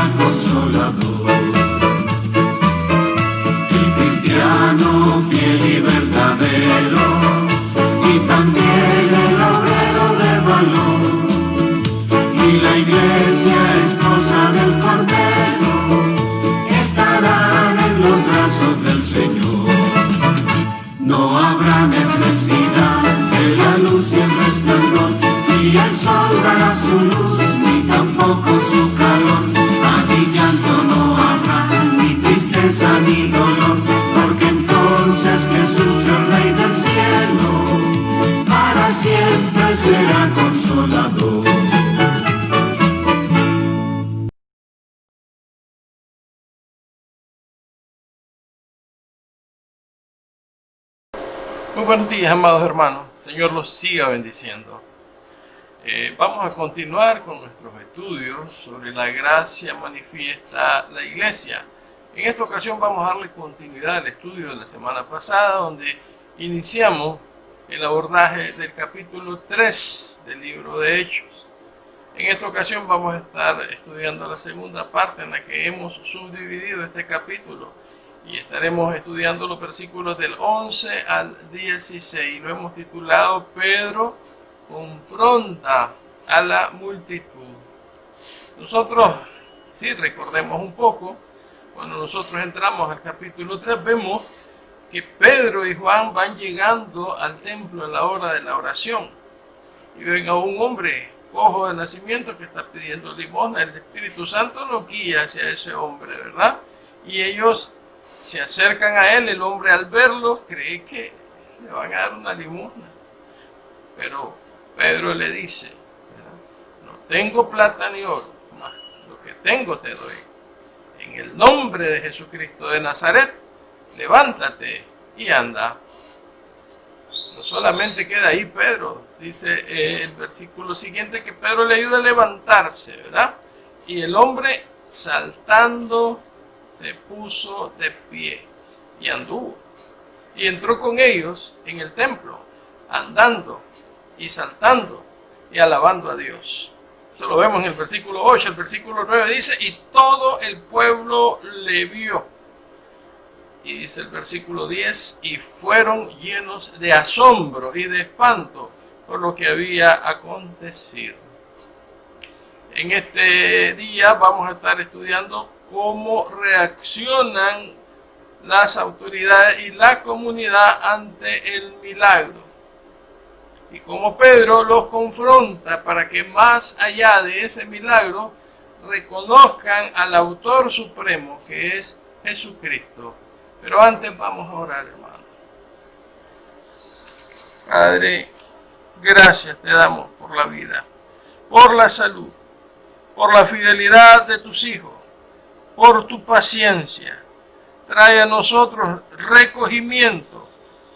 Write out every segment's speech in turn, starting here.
será consolador. El cristiano fiel y verdadero, y también el obrero de valor, y la iglesia esposa del Cordero, estarán en los brazos del Señor. No habrá necesidad de la luz y el resplandor, ni el sol dará su luz, ni tampoco su calor. Allí llanto no habrá, ni tristeza ni dolor, porque entonces Jesús, el Rey del cielo, para siempre será consolador. Muy buenos días, amados hermanos. El Señor los siga bendiciendo. Vamos a continuar con nuestros estudios sobre la gracia manifiesta la iglesia. En esta ocasión vamos a darle continuidad al estudio de la semana pasada, donde iniciamos el abordaje del capítulo 3 del libro de Hechos. En esta ocasión vamos a estar estudiando la segunda parte en la que hemos subdividido este capítulo. Y estaremos estudiando los versículos del 11 al 16. Lo hemos titulado Pedro confronta a la multitud. Nosotros, si recordemos un poco, cuando nosotros entramos al capítulo 3, vemos que Pedro y Juan van llegando al templo a la hora de la oración. Y ven a un hombre cojo de nacimiento que está pidiendo limosna. El Espíritu Santo lo guía hacia ese hombre, ¿verdad? Y ellos se acercan a él. El hombre, al verlo, cree que le van a dar una limosna, pero Pedro le dice, no tengo plata ni oro, mas lo que tengo te doy. En el nombre de Jesucristo de Nazaret, levántate y anda. No solamente queda ahí Pedro, dice el versículo siguiente que Pedro le ayuda a levantarse, ¿verdad? Y el hombre, saltando, se puso de pie y anduvo, y entró con ellos en el templo, andando y saltando y alabando a Dios. Eso lo vemos en el versículo 8. El versículo 9 dice, y todo el pueblo le vio. Y dice el versículo 10, y fueron llenos de asombro y de espanto por lo que había acontecido. En este día vamos a estar estudiando cómo reaccionan las autoridades y la comunidad ante el milagro, y cómo Pedro los confronta para que más allá de ese milagro reconozcan al autor supremo, que es Jesucristo. Pero antes vamos a orar, hermano. Padre, gracias te damos por la vida, por la salud, por la fidelidad de tus hijos, por tu paciencia. Trae a nosotros recogimiento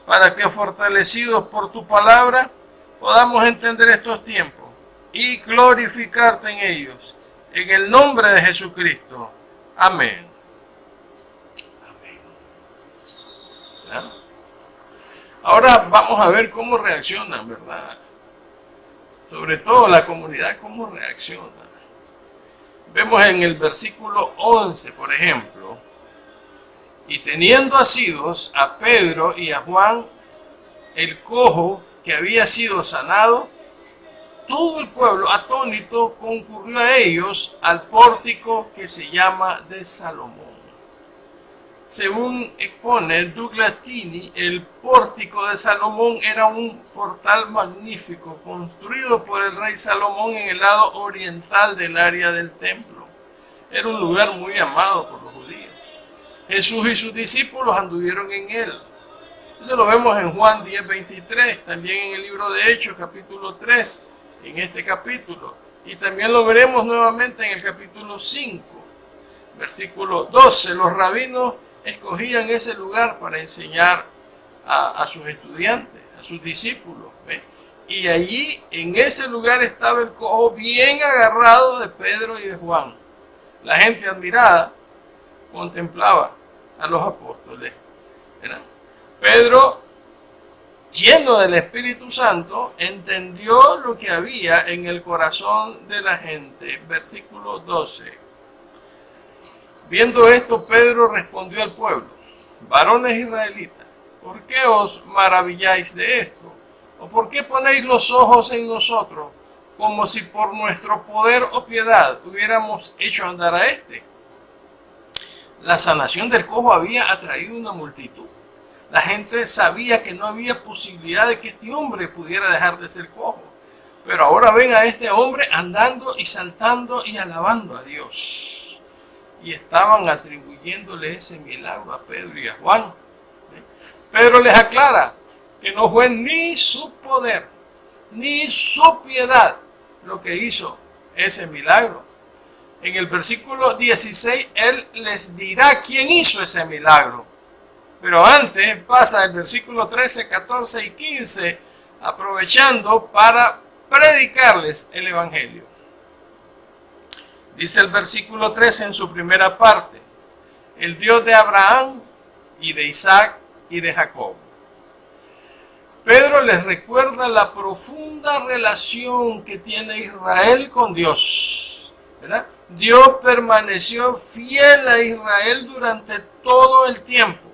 para que, fortalecidos por tu palabra, podamos entender estos tiempos y glorificarte en ellos. En el nombre de Jesucristo. Amén. Amén. ¿Verdad? Ahora vamos a ver cómo reaccionan, ¿verdad? Sobre todo la comunidad, cómo reacciona. Vemos en el versículo 11, por ejemplo, y teniendo asidos a Pedro y a Juan, el cojo que había sido sanado, todo el pueblo atónito concurrió a ellos al pórtico que se llama de Salomón. Según expone Douglas Tinney, el pórtico de Salomón era un portal magnífico construido por el rey Salomón en el lado oriental del área del templo. Era un lugar muy amado por los judíos. Jesús y sus discípulos anduvieron en él. Eso lo vemos en Juan 10:23, también en el libro de Hechos, capítulo 3, en este capítulo. Y también lo veremos nuevamente en el capítulo 5, versículo 12. Los rabinos escogían ese lugar para enseñar a sus estudiantes, a sus discípulos. Y allí, en ese lugar, estaba el cojo bien agarrado de Pedro y de Juan. La gente admirada contemplaba a los apóstoles, ¿verdad? Pedro, lleno del Espíritu Santo, entendió lo que había en el corazón de la gente. Versículo 12. Viendo esto, Pedro respondió al pueblo: varones israelitas, ¿por qué os maravilláis de esto? ¿O por qué ponéis los ojos en nosotros, como si por nuestro poder o piedad hubiéramos hecho andar a este? La sanación del cojo había atraído una multitud. La gente sabía que no había posibilidad de que este hombre pudiera dejar de ser cojo. Pero ahora ven a este hombre andando y saltando y alabando a Dios. Y estaban atribuyéndole ese milagro a Pedro y a Juan. Pedro les aclara que no fue ni su poder, ni su piedad lo que hizo ese milagro. En el versículo 16, él les dirá quién hizo ese milagro. Pero antes pasa el versículo 13, 14 y 15, aprovechando para predicarles el evangelio. Dice el versículo 13 en su primera parte: el Dios de Abraham y de Isaac y de Jacob. Pedro les recuerda la profunda relación que tiene Israel con Dios, ¿verdad? Dios permaneció fiel a Israel durante todo el tiempo,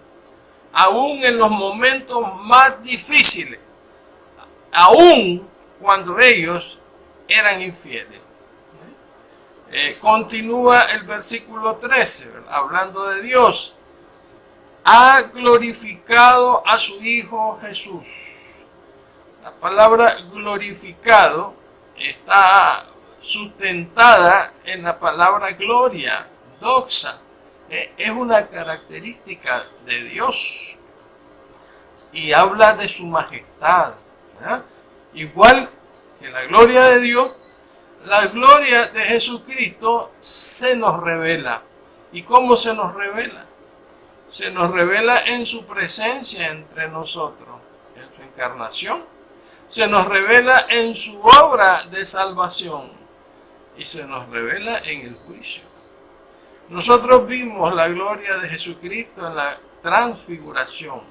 aún en los momentos más difíciles, aún cuando ellos eran infieles. Continúa el versículo 13, ¿verdad? Hablando de Dios: ha glorificado a su Hijo Jesús. La palabra glorificado está sustentada en la palabra gloria, doxa. Es una característica de Dios y habla de su majestad, ¿verdad? Igual que la gloria de Dios, la gloria de Jesucristo se nos revela. ¿Y cómo se nos revela? Se nos revela en su presencia entre nosotros, en su encarnación. Se nos revela en su obra de salvación y se nos revela en el juicio. Nosotros vimos la gloria de Jesucristo en la transfiguración,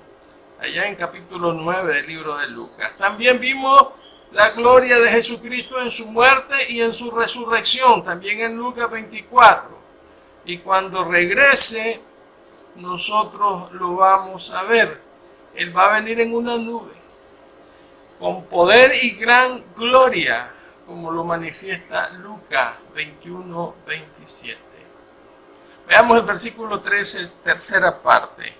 allá en capítulo 9 del libro de Lucas. También vimos la gloria de Jesucristo en su muerte y en su resurrección, también en Lucas 24. Y cuando regrese, nosotros lo vamos a ver. Él va a venir en una nube, con poder y gran gloria, como lo manifiesta Lucas 21, 27. Veamos el versículo 13, tercera parte.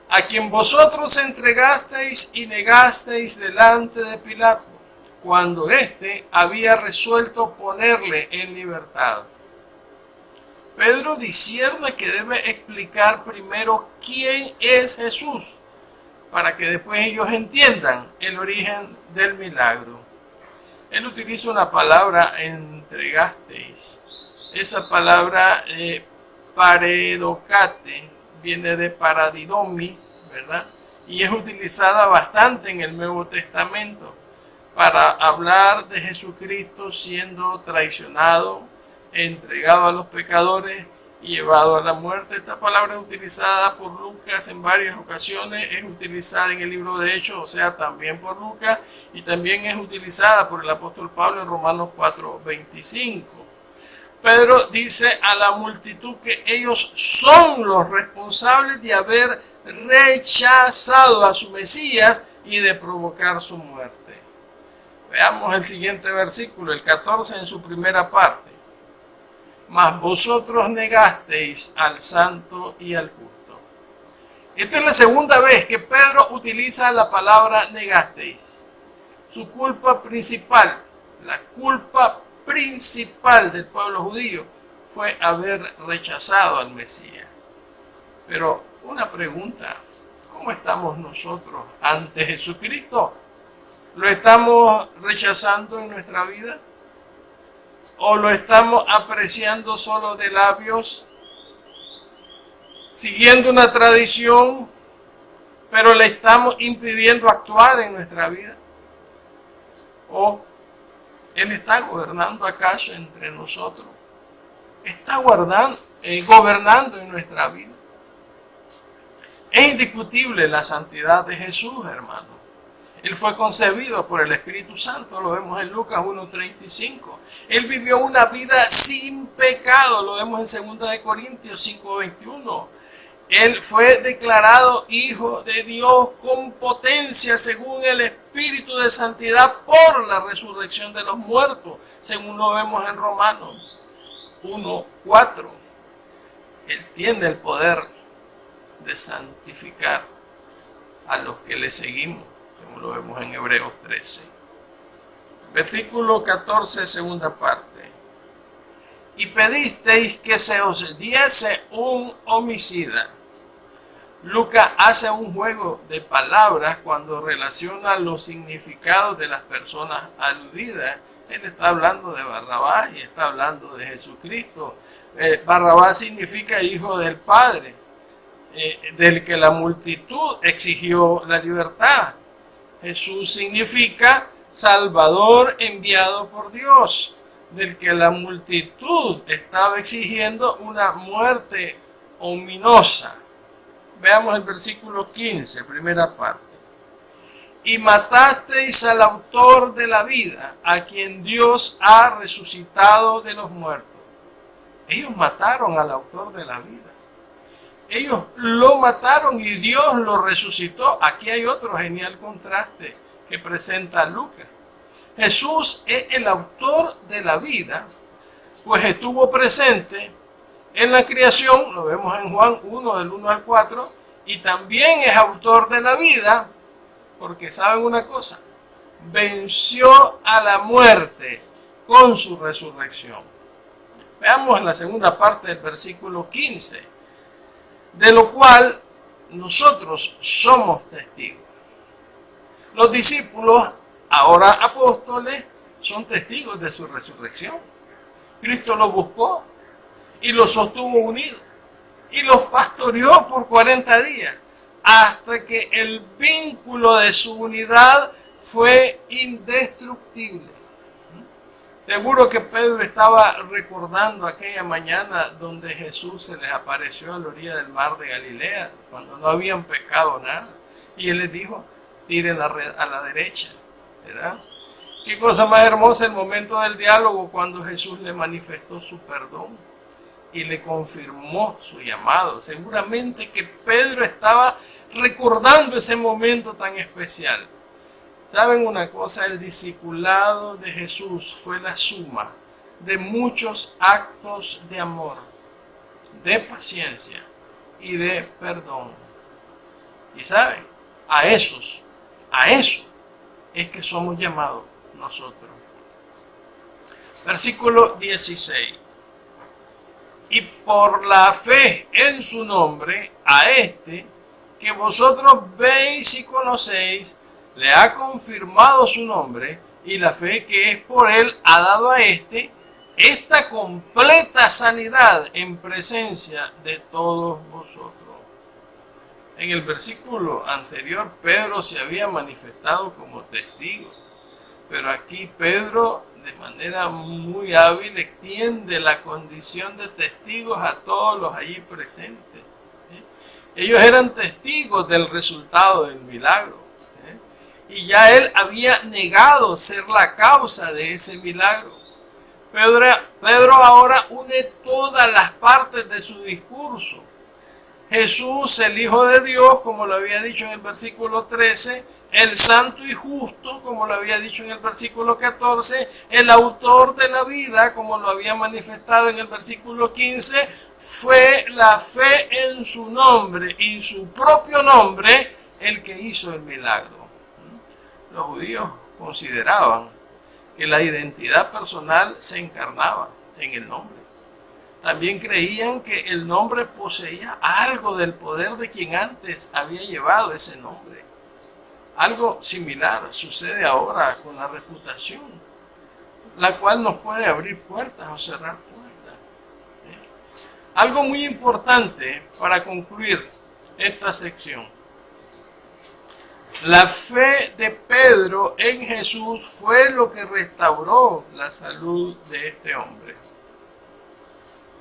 A quien vosotros entregasteis y negasteis delante de Pilato, cuando éste había resuelto ponerle en libertad. Pedro discierne que debe explicar primero quién es Jesús, para que después ellos entiendan el origen del milagro. Él utiliza una palabra, entregasteis. Esa palabra paredocate viene de paradidomi, ¿verdad? Y es utilizada bastante en el Nuevo Testamento para hablar de Jesucristo siendo traicionado, entregado a los pecadores y llevado a la muerte. Esta palabra es utilizada por Lucas en varias ocasiones, es utilizada en el libro de Hechos, o sea, también por Lucas, y también es utilizada por el apóstol Pablo en Romanos 4:25. Pedro dice a la multitud que ellos son los responsables de haber rechazado a su Mesías y de provocar su muerte. Veamos el siguiente versículo, el 14 en su primera parte. Mas vosotros negasteis al santo y al justo. Esta es la segunda vez que Pedro utiliza la palabra negasteis. Su culpa principal, la culpa principal del pueblo judío fue haber rechazado al Mesías. Pero una pregunta: ¿cómo estamos nosotros ante Jesucristo? ¿Lo estamos rechazando en nuestra vida? ¿O lo estamos apreciando solo de labios, siguiendo una tradición, pero le estamos impidiendo actuar en nuestra vida? ¿O Él está gobernando acaso entre nosotros? ¿Está gobernando en nuestra vida? Es indiscutible la santidad de Jesús, hermano. Él fue concebido por el Espíritu Santo, lo vemos en Lucas 1:35. Él vivió una vida sin pecado, lo vemos en 2 de Corintios 5:21. Él fue declarado Hijo de Dios con potencia según el Espíritu de Santidad por la resurrección de los muertos, según lo vemos en Romanos 1:4. Él tiene el poder de santificar a los que le seguimos, según lo vemos en Hebreos 13. Versículo 14, segunda parte. Y pedisteis que se os diese un homicida. Lucas hace un juego de palabras cuando relaciona los significados de las personas aludidas. Él está hablando de Barrabás y está hablando de Jesucristo. Barrabás significa hijo del Padre, del que la multitud exigió la libertad. Jesús significa Salvador enviado por Dios, del que la multitud estaba exigiendo una muerte ominosa. Veamos el versículo 15, primera parte. Y matasteis al autor de la vida, a quien Dios ha resucitado de los muertos. Ellos mataron al autor de la vida. Ellos lo mataron y Dios lo resucitó. Aquí hay otro genial contraste que presenta Lucas. Jesús es el autor de la vida, pues estuvo presente en la creación, lo vemos en Juan 1, del 1 al 4, y también es autor de la vida, porque saben una cosa, venció a la muerte con su resurrección. Veamos la segunda parte del versículo 15, de lo cual nosotros somos testigos. Los discípulos, ahora apóstoles, son testigos de su resurrección. Cristo los buscó y los sostuvo unidos y los pastoreó por 40 días hasta que el vínculo de su unidad fue indestructible. Seguro que Pedro estaba recordando aquella mañana donde Jesús se les apareció a la orilla del mar de Galilea, cuando no habían pescado nada, y él les dijo: tiren la red a la derecha, ¿verdad? Qué cosa más hermosa el momento del diálogo cuando Jesús le manifestó su perdón y le confirmó su llamado. Seguramente que Pedro estaba recordando ese momento tan especial. ¿Saben una cosa? El discipulado de Jesús fue la suma de muchos actos de amor, de paciencia y de perdón. Y ¿saben? A eso es que somos llamados nosotros. Versículo 16. Y por la fe en su nombre, a este que vosotros veis y conocéis, le ha confirmado su nombre, y la fe que es por él ha dado a esta completa sanidad en presencia de todos vosotros. En el versículo anterior, Pedro se había manifestado como testigo, pero aquí Pedro, de manera muy hábil, extiende la condición de testigos a todos los allí presentes. Ellos eran testigos del resultado del milagro. Y ya él había negado ser la causa de ese milagro. Pedro ahora une todas las partes de su discurso. Jesús, el Hijo de Dios, como lo había dicho en el versículo 13, el santo y justo, como lo había dicho en el versículo 14, el autor de la vida, como lo había manifestado en el versículo 15, fue la fe en su nombre y su propio nombre el que hizo el milagro. Los judíos consideraban que la identidad personal se encarnaba en el nombre. También creían que el nombre poseía algo del poder de quien antes había llevado ese nombre. Algo similar sucede ahora con la reputación, la cual nos puede abrir puertas o cerrar puertas. Algo muy importante para concluir esta sección. La fe de Pedro en Jesús fue lo que restauró la salud de este hombre.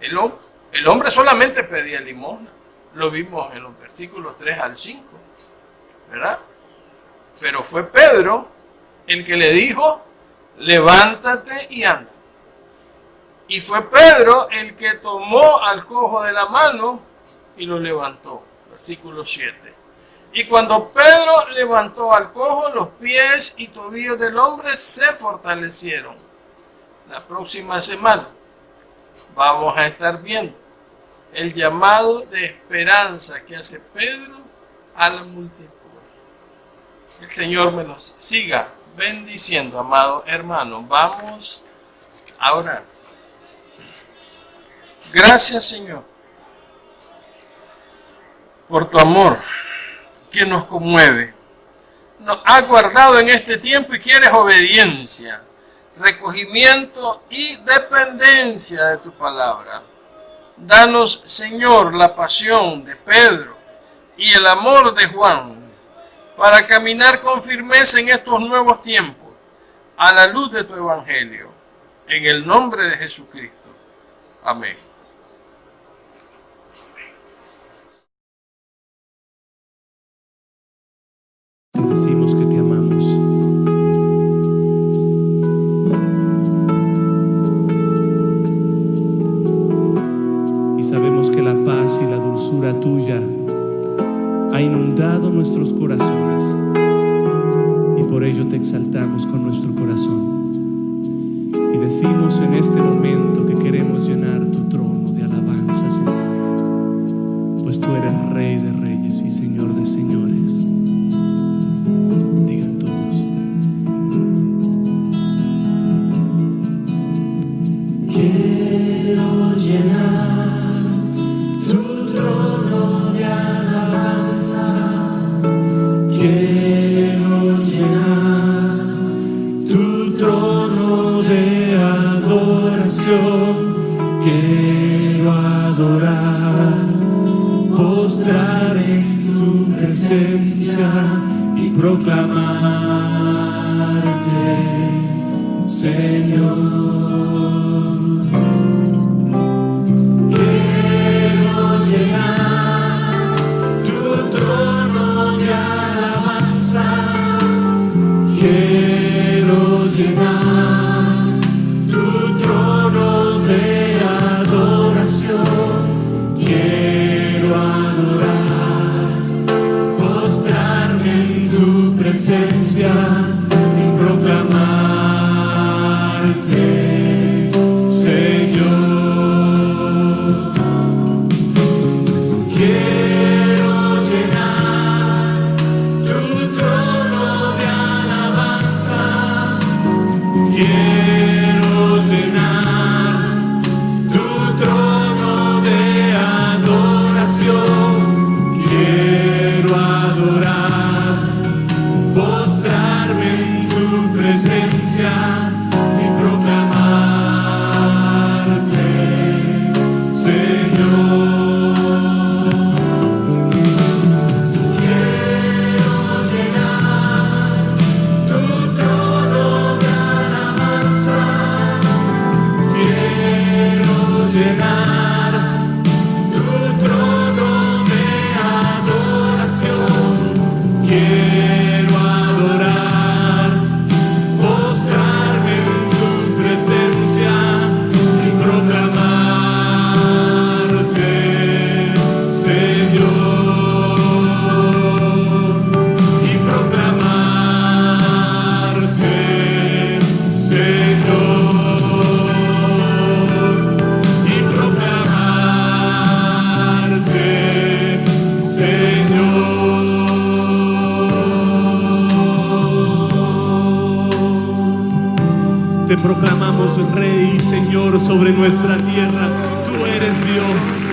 El hombre solamente pedía limosna. Lo vimos en los versículos 3 al 5, ¿verdad? Pero fue Pedro el que le dijo: levántate y anda. Y fue Pedro el que tomó al cojo de la mano y lo levantó. Versículo 7. Y cuando Pedro levantó al cojo, los pies y tobillos del hombre se fortalecieron. La próxima semana vamos a estar viendo el llamado de esperanza que hace Pedro a la multitud. El Señor me los siga bendiciendo, amado hermano. Vamos a orar. Gracias, Señor, por tu amor que nos conmueve. Nos has guardado en este tiempo y quieres obediencia, recogimiento y dependencia de tu palabra. Danos, Señor, la pasión de Pedro y el amor de Juan para caminar con firmeza en estos nuevos tiempos a la luz de tu evangelio. En el nombre de Jesucristo. Amén. Te decimos que te amamos. Y sabemos que la paz y la dulzura tuya ha inundado nuestros corazones. Y por ello te exaltamos con nuestro corazón. Y decimos en este momento que queremos llenar tu trono de alabanza, Señor. Pues tú eres Rey de reyes y Señor de señores. Digan todos. Quiero llenar tu trono de alabanza. Quiero llenar tu trono de adoración. Quiero adorar, postrar en tu presencia y proclamarte, Señor. Quiero llenar tu trono de alabanza. Quiero llenar tu trono de adoración. Quiero adorar, postrarme en tu presencia y proclamarte, Señor. Quiero llenar tu trono de alabanza. Quiero llenar tu trono de adoración. Quiero adorar, postrarme en tu presencia y proclamarte, Señor. Quiero llenar tu trono de alabanza. Quiero llenar tu trono de adoración. Quiero adorar, postrarme en tu presencia y proclamarte, Señor. Y proclamarte, Señor. Y proclamarte, Señor. Te proclamamos Rey y Señor sobre nuestra tierra. Tú eres Dios.